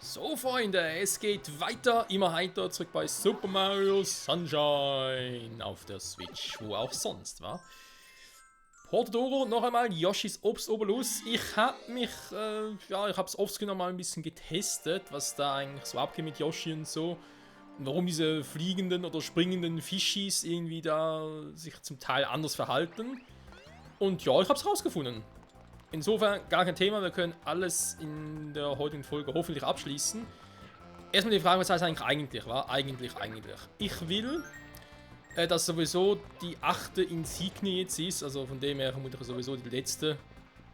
So, Freunde, es geht weiter, immer heiter, zurück bei Super Mario Sunshine auf der Switch, wo auch sonst, war. Portodoro, noch einmal Yoshis Obstobolus. Ich habe mich, ich habe es offscreen mal ein bisschen getestet, was da eigentlich so abgeht mit Yoshi und so. Und warum diese fliegenden oder springenden Fischis irgendwie da sich zum Teil anders verhalten. Und ja, ich habe es rausgefunden. Insofern gar kein Thema, wir können alles in der heutigen Folge hoffentlich abschließen. Erstmal die Frage, was heißt eigentlich, war? Eigentlich. Ich will, dass sowieso die 8. Insignie jetzt ist, also von dem her vermutlich sowieso die letzte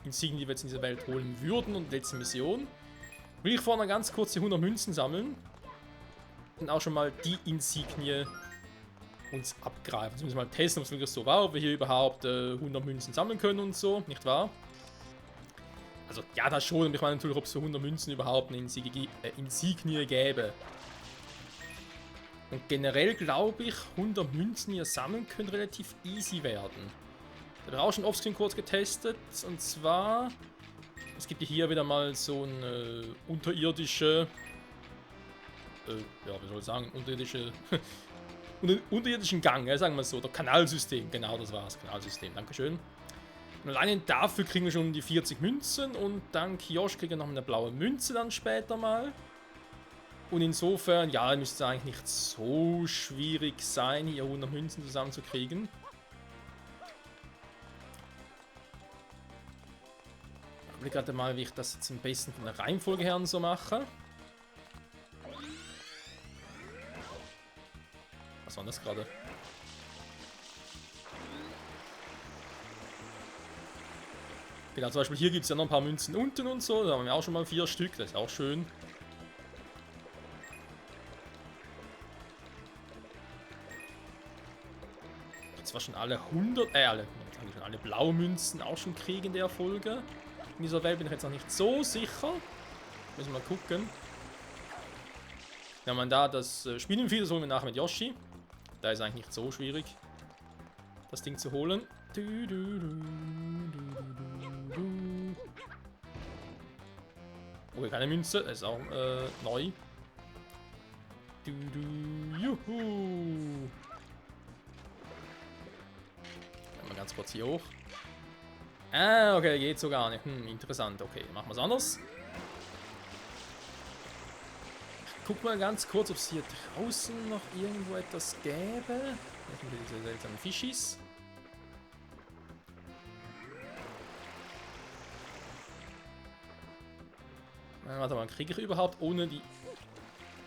Insignie, die wir jetzt in dieser Welt holen würden und die letzte Mission. Will ich vorne ganz kurz die 100 Münzen sammeln und auch schon mal die Insignie uns abgreifen. Jetzt müssen wir mal testen, ob es wirklich so war, ob wir hier überhaupt 100 Münzen sammeln können und so, nicht wahr? Also, ja, das schon. Und ich meine natürlich, ob es für 100 Münzen überhaupt eine Insignie gäbe. Und generell glaube ich, 100 Münzen hier sammeln können relativ easy werden. Ich habe auch schon offscreen kurz getestet. Und zwar, es gibt hier wieder mal so eine unterirdische, ja, wie soll ich sagen, unterirdischen Gang, sagen wir so, oder Kanalsystem. Genau, das war das Kanalsystem. Dankeschön. Und alleine dafür kriegen wir schon die 40 Münzen und dann Kiosk kriegen wir noch eine blaue Münze dann später mal. Und insofern, ja, müsste es eigentlich nicht so schwierig sein, hier 100 Münzen zusammenzukriegen. Ich überlege gerade mal, wie ich das jetzt am besten von der Reihenfolge her so mache. Was war das gerade? Genau, zum Beispiel hier gibt es ja noch ein paar Münzen unten und so. Da haben wir auch schon mal 4 Stück. Das ist auch schön. Jetzt war schon alle 100, alle blaue Münzen auch schon kriegen in der Folge. In dieser Welt bin ich jetzt noch nicht so sicher. Müssen wir mal gucken. Wenn man da das Spinnenvieh, das holen wir nachher mit Yoshi. Da ist eigentlich nicht so schwierig, das Ding zu holen. Okay, keine Münze, das ist auch neu. Juhu! Mal ganz kurz hier hoch. Ah, okay, geht so gar nicht. Interessant. Okay, machen wir es anders. Ich guck mal ganz kurz, ob es hier draußen noch irgendwo etwas gäbe. Das sind diese seltsamen Fischis. Warte mal, kriege ich überhaupt ohne die...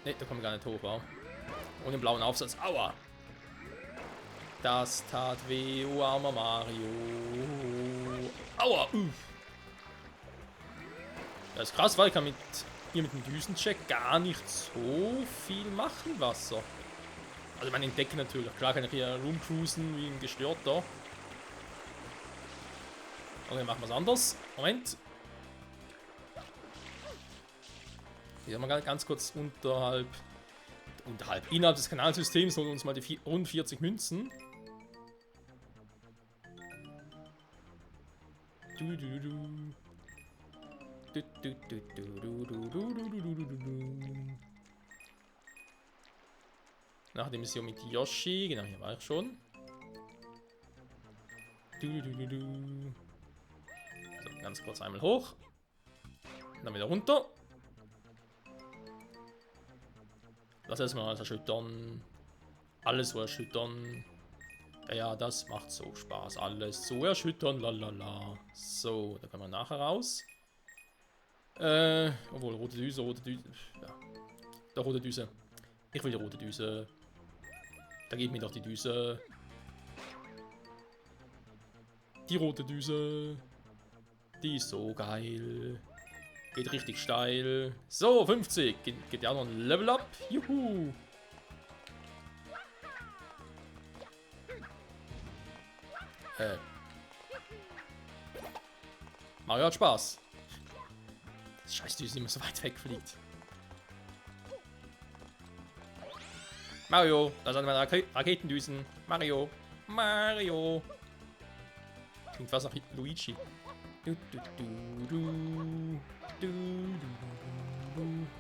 Ne, da kommen wir gar nicht hoch, wa? Ohne den blauen Aufsatz. Aua! Das tat weh, oh armer Mario. Aua! Das ist krass, weil ich kann hier mit dem Düsencheck gar nicht so viel machen, Wasser. Also man entdeckt natürlich. Klar kann ich hier rumcruisen wie ein Gestörter. Okay, machen wir es anders. Moment. Hier haben wir ganz kurz innerhalb des Kanalsystems holen wir uns mal die rund 40 Münzen. Nach der Mission mit Yoshi, genau, hier war ich schon. So, ganz kurz einmal hoch. Dann wieder runter. Das erstmal alles erschüttern. Alles so erschüttern. Ja, das macht so Spaß. Alles so erschüttern. Lalala. So, da kann man nachher raus. Obwohl, rote Düse. Ja. Der rote Düse. Ich will die rote Düse. Da geht mir doch die Düse. Die rote Düse. Die ist so geil. Geht richtig steil. So, 50. Geht ja noch ein Level up. Juhu. Mario hat Spaß. Das scheiß Düse immer so weit wegfliegt. Mario, da sind meine Raketendüsen. Mario. Klingt fast nach Luigi.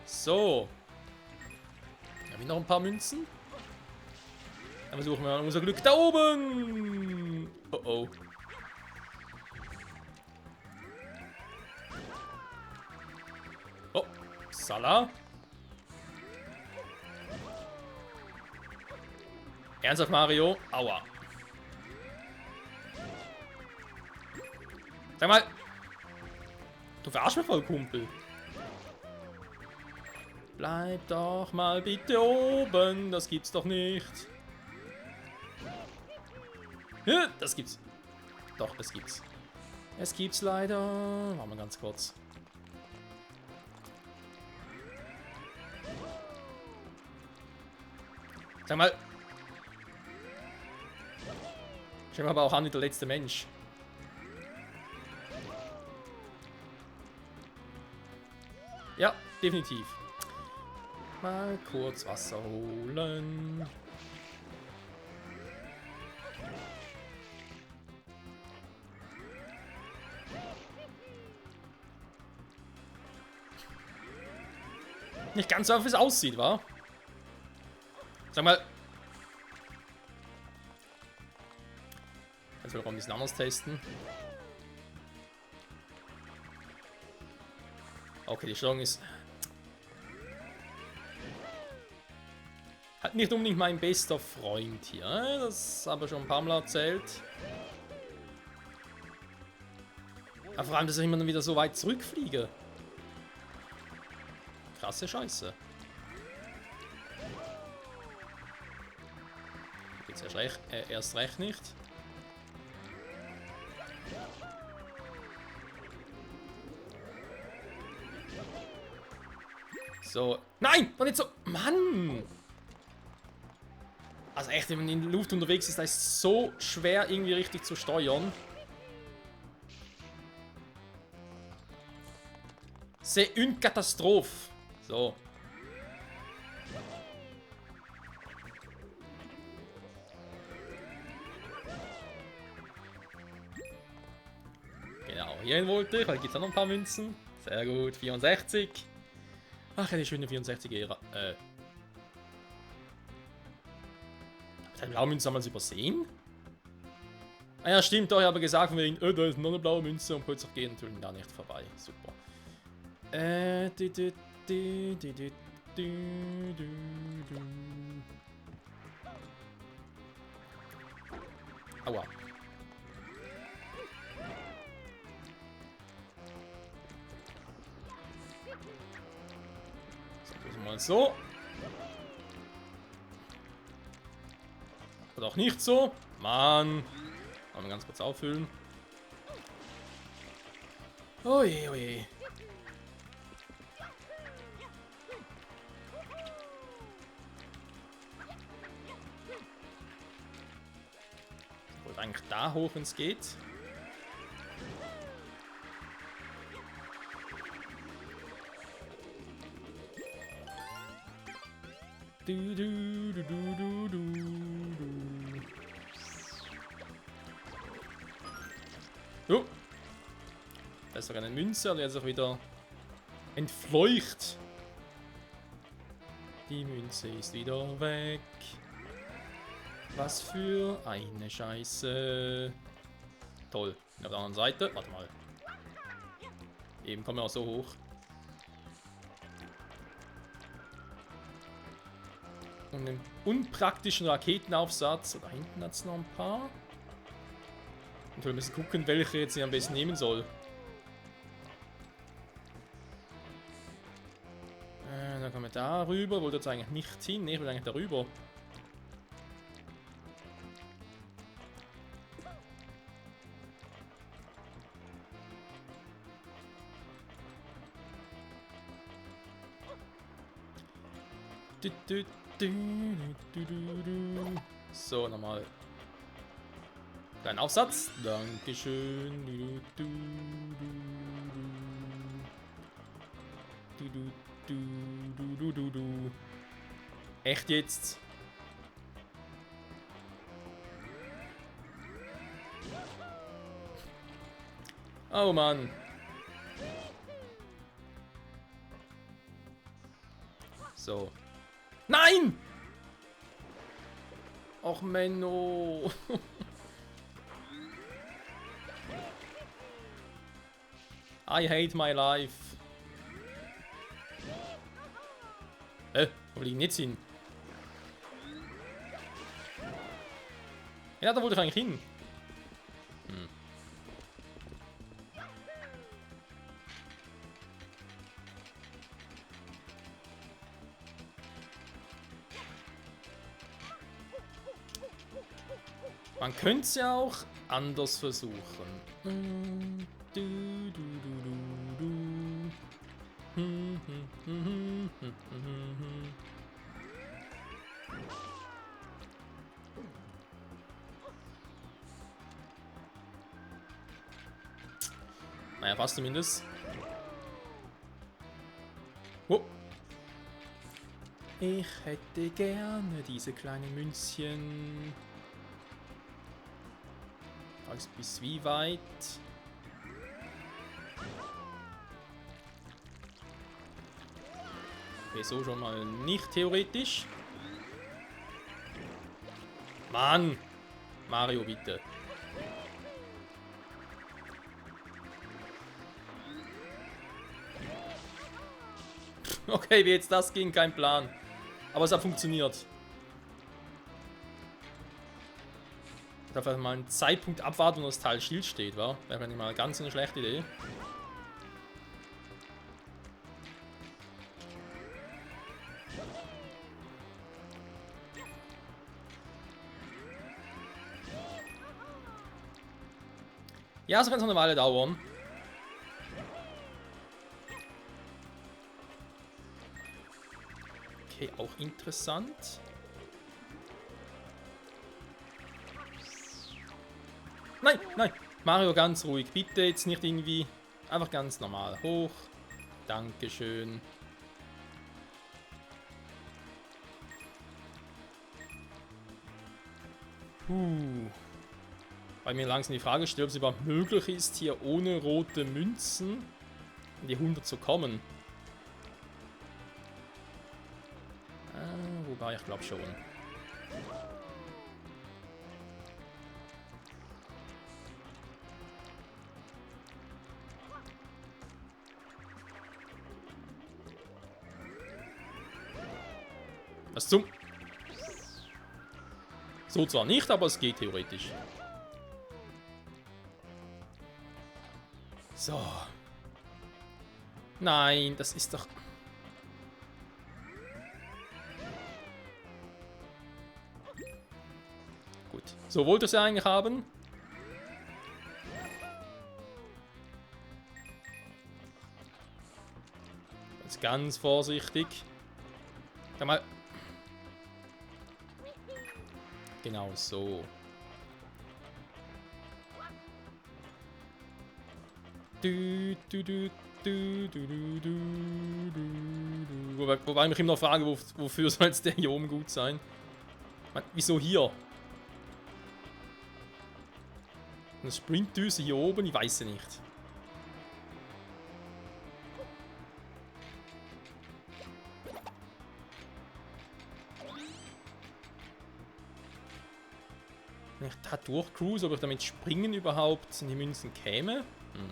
So. Haben wir noch ein paar Münzen? Dann versuchen wir unser Glück da oben. Oh oh. Oh, Salah. Ernsthaft, Mario? Aua. Sag mal. Du verarsch mich voll, Kumpel. Bleib doch mal bitte oben. Das gibt's doch nicht. Das gibt's. Doch, das gibt's. Es gibt's leider. Machen wir ganz kurz. Sag mal. Ich bin aber auch an wie der letzte Mensch. Ja, definitiv. Mal kurz Wasser holen. Nicht ganz so, wie es aussieht, wa? Sag mal. Jetzt will ich auch ein bisschen anders testen. Okay, die Steuerung ist halt nicht unbedingt mein bester Freund hier. Das habe ich schon ein paar Mal erzählt. Aber vor allem, dass ich immer wieder so weit zurückfliege. Krasse Scheiße. Geht's erst recht nicht. So. Nein! War nicht so. Mann! Also echt, wenn man in der Luft unterwegs ist, da ist es so schwer irgendwie richtig zu steuern. C'est une Katastrophe. So. Genau, hierhin wollte ich, weil gibt es noch ein paar Münzen. Sehr gut, 64. Ach, eine schöne 64er. Hat blaue Münze damals übersehen? Ah ja, stimmt, doch, ich habe gesagt, von wegen, da ist noch eine blaue Münze und plötzlich geht natürlich da nicht vorbei. Super. Aua. So, mal so. Oder auch nicht so. Mann. Mal ganz kurz auffüllen. Oje, oje. Ich wollte eigentlich da hoch, wenn es geht. Du, du, du, du, du, du, du. Oh. Da ist sogar eine Münze und jetzt auch wieder entfleucht. Die Münze ist wieder weg. Was für eine Scheiße. Toll. Auf der anderen Seite. Warte mal. Eben kommen wir auch so hoch. Und einen unpraktischen Raketenaufsatz. Da hinten hat es noch ein paar. Und wir müssen gucken, welche jetzt am besten nehmen soll. Dann kommen wir da rüber. Wollte jetzt eigentlich nicht hin. Ne, ich will eigentlich darüber. So, nochmal. Kleinen Aufsatz. Dankeschön. Echt jetzt? Oh Mann. So. Nein! Och, Menno. I hate my life. Wo will ich nicht hin? Ja, da wollte ich eigentlich hin. Man könnte es ja auch anders versuchen. Naja, fast zumindest. Oh. Ich hätte gerne diese kleinen Münzchen. Fragst bis wie weit? Okay, so schon mal nicht theoretisch. Mann! Mario, bitte. Okay, wie jetzt das ging, kein Plan. Aber es hat funktioniert. Ich darf einfach mal einen Zeitpunkt abwarten, wo das Teil stillsteht, wa? Wäre nicht mal ganz eine schlechte Idee. Ja, so kann es noch eine Weile dauern. Okay, auch interessant. Nein, nein. Mario, ganz ruhig. Bitte jetzt nicht irgendwie... Einfach ganz normal. Hoch. Dankeschön. Weil mir langsam die Frage stellt, ob es überhaupt möglich ist, hier ohne rote Münzen in die 100 zu kommen. Wobei, ich glaube schon. Was zum... So zwar nicht, aber es geht theoretisch. So. Nein, das ist doch... Gut. So wollte es ja eigentlich haben. Jetzt ganz vorsichtig. Sag mal. Genau so. Wobei ich mich immer noch frage, wofür soll jetzt der hier oben gut sein? Wieso hier? Eine Sprintdüse hier oben? Ich weiß es nicht. Wenn ich da durchcruise, ob ich damit springen überhaupt in die Münzen käme?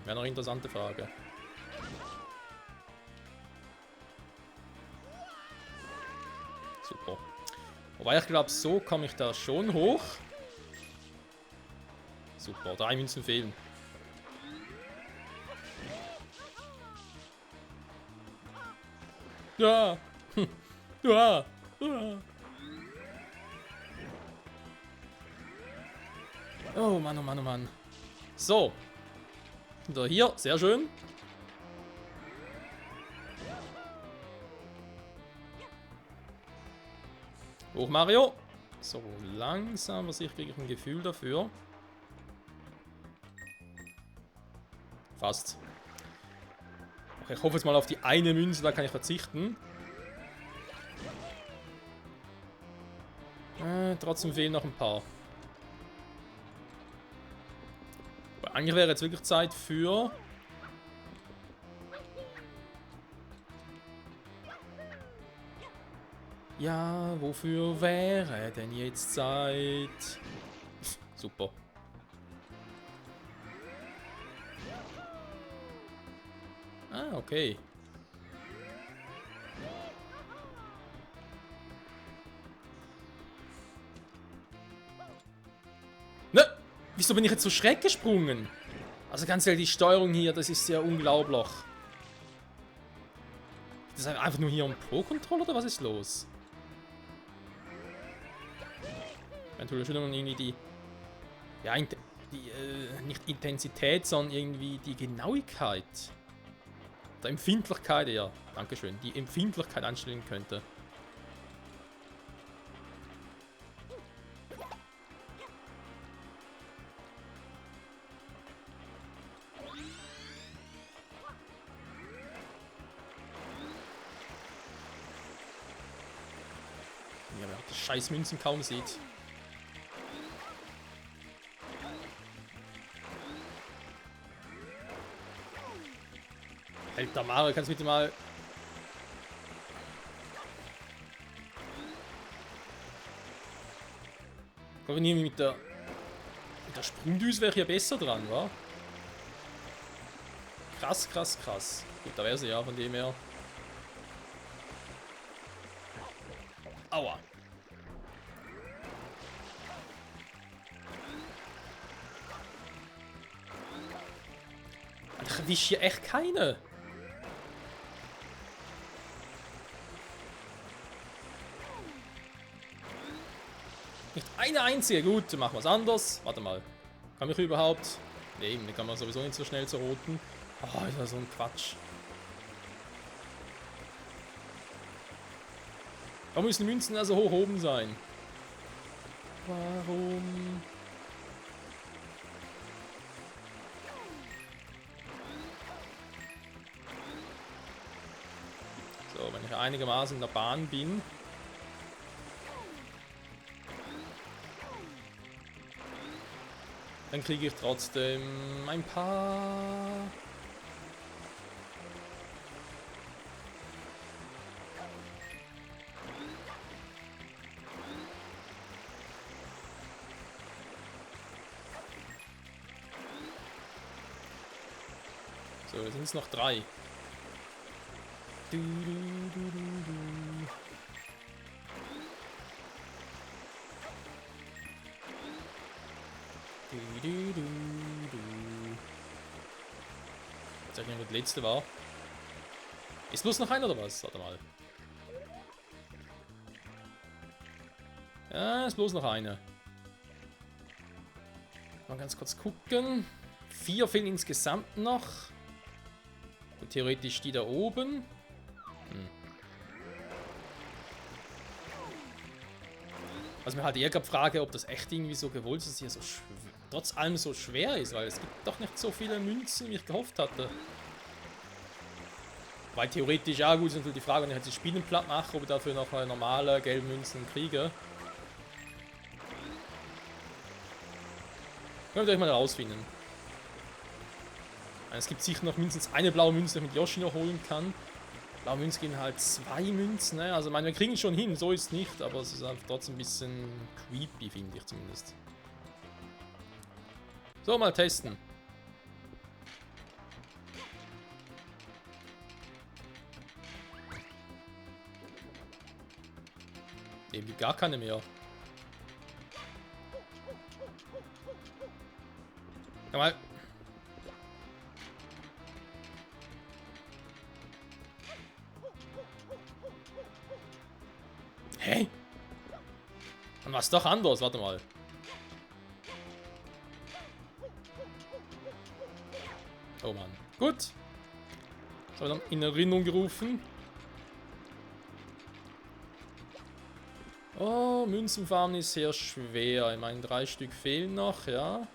Wäre noch eine interessante Frage. Super. Wobei ich glaube, so komme ich da schon hoch. Super, 3 Münzen fehlen. Ja. Ja. Ja. Oh Mann, oh Mann, oh Mann. So. Da hier, sehr schön. Hoch, Mario. So, langsam, was ich kriege ein Gefühl dafür. Fast. Okay, ich hoffe jetzt mal auf die eine Münze, da kann ich verzichten. Trotzdem fehlen noch ein paar. Eigentlich wäre jetzt wirklich Zeit für... Ja, wofür wäre denn jetzt Zeit? Super. Ah, okay. Ne? Wieso bin ich jetzt so schräg gesprungen? Also ganz ehrlich, die Steuerung hier, das ist ja unglaublich. Das ist einfach nur hier ein Pro-Controller oder was ist los? Entschuldigung, irgendwie die... Ja, nicht Intensität, sondern irgendwie die Genauigkeit. Der Empfindlichkeit eher. Dankeschön. Die Empfindlichkeit einstellen könnte. Ja, wer die scheiß Münzen kaum sieht. Alter Mario, kannst du bitte mal... Ich glaube, mit der Sprungdüse wäre ich ja besser dran, wa? Krass, krass, krass. Gut, da wäre sie ja, von dem her. Aua. Ich erwische hier echt keine. Nicht eine einzige. Gut, machen wir es anders. Warte mal. Kann ich überhaupt... Nee, den kann man sowieso nicht so schnell zur roten. Oh, ist ja so ein Quatsch. Warum müssen die Münzen also hoch oben sein? Warum? So, wenn ich einigermaßen in der Bahn bin. Dann kriege ich trotzdem ein paar... So, jetzt sind es noch 3. Du, du, du, du, du. Du, du, du, du. Jetzt sag ich nicht, wo die letzte war. Ist bloß noch einer oder was? Warte mal. Ja, ist bloß noch eine. Mal ganz kurz gucken. 4 fehlen insgesamt noch. Und theoretisch die da oben. Was mir halt eher gab, Frage, ob das echt irgendwie so gewollt ist, dass es hier so trotz allem so schwer ist, weil es gibt doch nicht so viele Münzen, wie ich gehofft hatte. Weil theoretisch, ja gut, ist natürlich die Frage, wenn ich jetzt die Spielen platt mache, ob ich dafür noch normale gelbe Münzen kriege. Könnt ihr euch mal rausfinden. Es gibt sicher noch mindestens eine blaue Münze, die ich mit Yoshi noch holen kann. Blaue Münzen geben halt 2 Münzen, ne? Also ich meine, wir kriegen es schon hin, so ist es nicht, aber es ist einfach trotzdem ein bisschen creepy, finde ich zumindest. So, mal testen. Eben gibt gar keine mehr. Ja, mal. Hä? Dann war es doch anders, warte mal. Oh Mann. Gut. Das habe ich dann in Erinnerung gerufen. Oh, Münzenfarmen ist sehr schwer. Ich meine, 3 Stück fehlen noch, ja.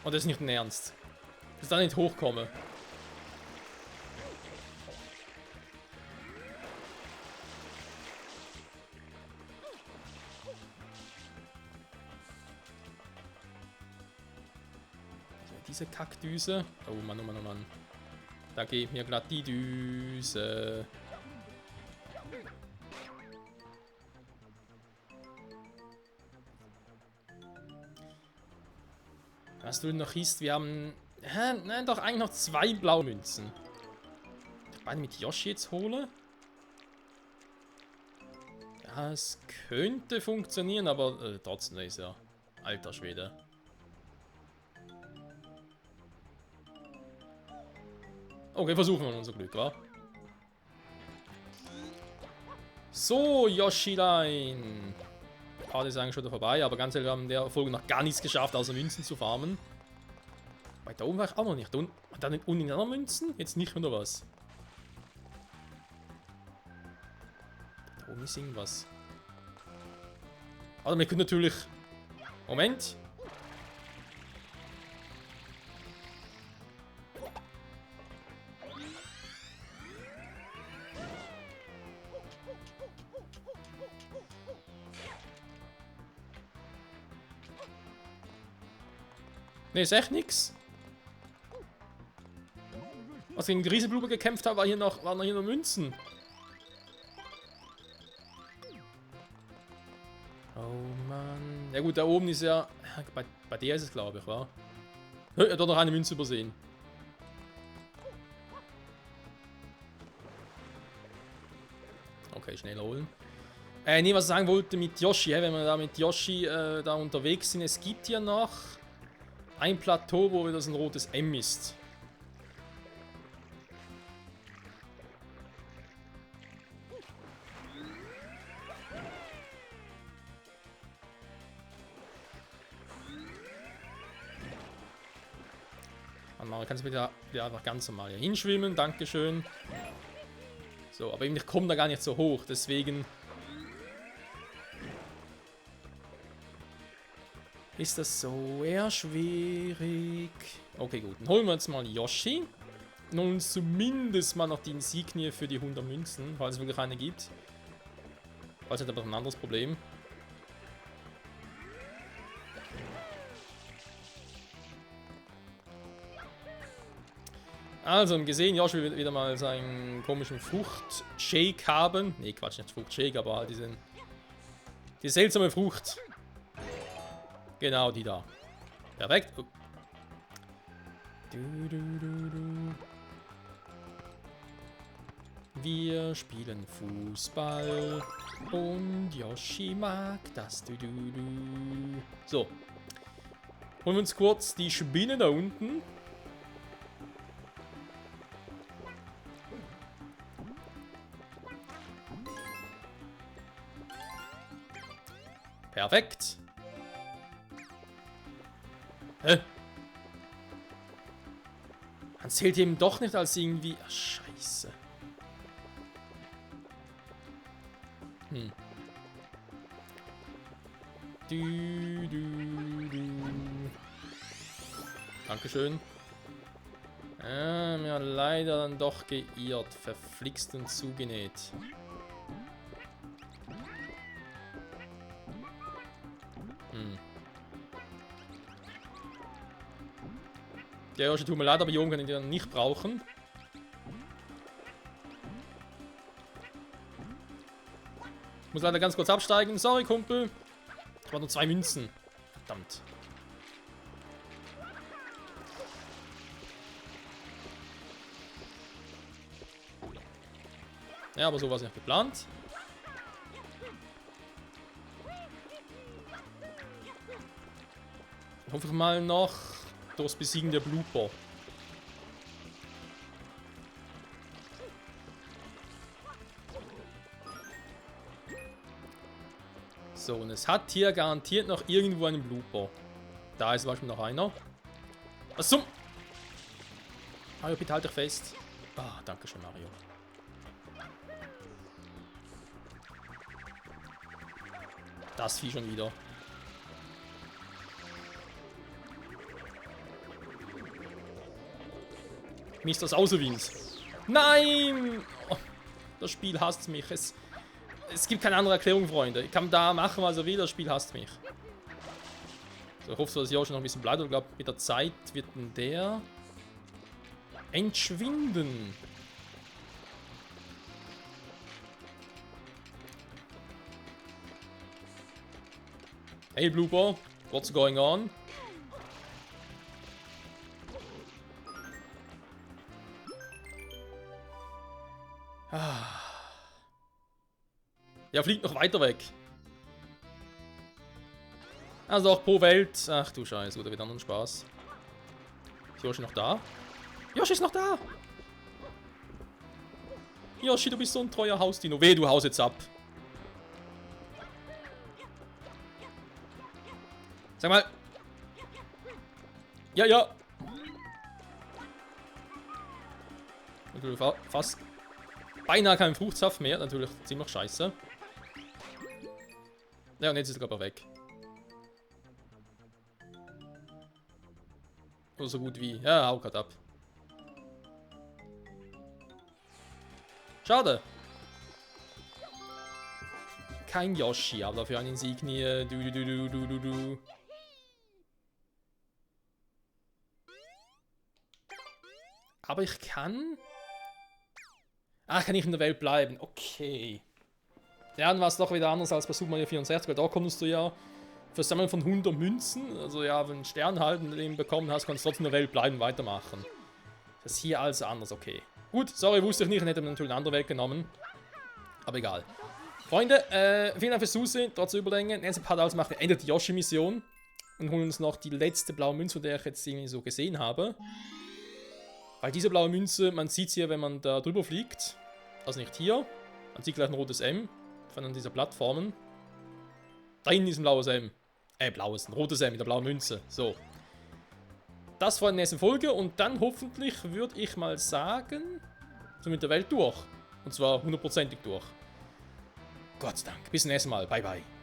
Und das ist nicht ein Ernst. Dass ich da nicht hochkomme. diese Kackdüse. Oh Mann, oh Mann, oh Mann. Da geht mir glatt die Düse. Was du noch hieß, wir haben... nein, doch eigentlich noch 2 blaue Münzen. Ich beide mit Yoshi jetzt hole. Ja, es könnte funktionieren, aber trotzdem ist ja alter Schwede. Okay, versuchen wir unser Glück, wa? So, Yoshilein. Die Party ist eigentlich schon wieder vorbei, aber ganz ehrlich, wir haben in der Folge noch gar nichts geschafft, außer Münzen zu farmen. Bei da oben war ich auch noch nicht. Da unten in anderen Münzen? Jetzt nicht mehr was. Da oben ist irgendwas. Also wir können natürlich... Moment. Ne, ist echt nix. Als ich gegen die Riesenblume gekämpft habe, waren hier noch Münzen. Oh Mann. Ja gut, da oben ist ja... Bei der ist es, glaube ich, wa? Er hat doch noch eine Münze übersehen. Okay, schnell holen. Nee, was ich sagen wollte mit Yoshi, wenn wir da mit Yoshi da unterwegs sind, es gibt ja noch ein Plateau, wo das ein rotes M ist. Kannst du bitte einfach ganz normal hier hinschwimmen, dankeschön. So, aber eben ich komme da gar nicht so hoch, deswegen ist das so eher schwierig. Okay, gut, dann holen wir jetzt mal Yoshi. Und uns zumindest mal noch die Insignie für die 100 Münzen, falls es wirklich eine gibt. Falls nicht, aber ein anderes Problem. Also, gesehen, Yoshi will wieder mal seinen komischen Frucht-Shake haben. Ne, Quatsch, nicht Frucht-Shake, aber halt die seltsame Frucht. Genau, die da. Perfekt. Oh. Wir spielen Fußball und Yoshi mag das. So. Holen wir uns kurz die Spinne da unten. Perfekt. Hä? Man zählt eben doch nicht als irgendwie... Ach, scheiße. Dankeschön. Mir leider dann doch geirrt. Verflixt und zugenäht. Der Yoshi tut mir leid, aber Jungen können den nicht brauchen. Ich muss leider ganz kurz absteigen. Sorry, Kumpel. Ich war nur 2 Münzen. Verdammt. Ja, aber so war es nicht geplant. Hoffe ich mal noch durchs Besiegen der Blooper. So, und es hat hier garantiert noch irgendwo einen Blooper. Da ist zum Beispiel noch einer. Was zum... Mario, bitte halt dich fest. Ah, danke schön, Mario. Das Vieh schon wieder. Mr. Sausewind. Nein! Oh, das Spiel hasst mich. Es gibt keine andere Erklärung, Freunde. Ich kann da machen, was er will, das Spiel hasst mich. So, ich hoffe, dass Yoshi noch ein bisschen bleibt. Ich glaube, mit der Zeit wird der entschwinden. Hey Blooper, what's going on? Ja, fliegt noch weiter weg. Also auch pro Welt. Ach du Scheiße, oder wieder anderen Spaß. Ist Yoshi noch da? Yoshi ist noch da! Yoshi, du bist so ein treuer Hausdino. Weh, du haust jetzt ab. Sag mal. Ja, ja. Natürlich fast beinahe kein Fruchtsaft mehr. Natürlich ziemlich scheiße. Ja, und jetzt ist er aber weg. Oder so gut wie. Ja, hau grad ab. Schade. Kein Yoshi, aber dafür ein Insignie. Du. Aber ich kann... Ach, kann ich in der Welt bleiben? Okay. Ja, dann war es doch wieder anders als bei Super Mario 64, weil da konntest du ja für Sammeln von 100 Münzen, also ja, wenn du einen Stern halt in bekommen hast, kannst du trotzdem in der Welt bleiben und weitermachen. Das ist hier also anders, okay. Gut, sorry, wusste ich nicht, ich hätte natürlich eine andere Welt genommen. Aber egal. Freunde, vielen Dank fürs Zusehen, trotz der Überlänge. Nächste Part also machen wir endlich die Yoshi-Mission und holen uns noch die letzte blaue Münze, von der ich jetzt irgendwie so gesehen habe. Weil diese blaue Münze, man sieht sie ja, wenn man da drüber fliegt. Also nicht hier. Man sieht gleich ein rotes M von dieser Plattformen. Da hinten ist ein blaues M. Ein rotes M mit der blauen Münze. So. Das war in der nächsten Folge und dann hoffentlich würde ich mal sagen, so mit der Welt durch. Und zwar 100%ig durch. Gott sei Dank. Bis zum nächsten Mal. Bye, bye.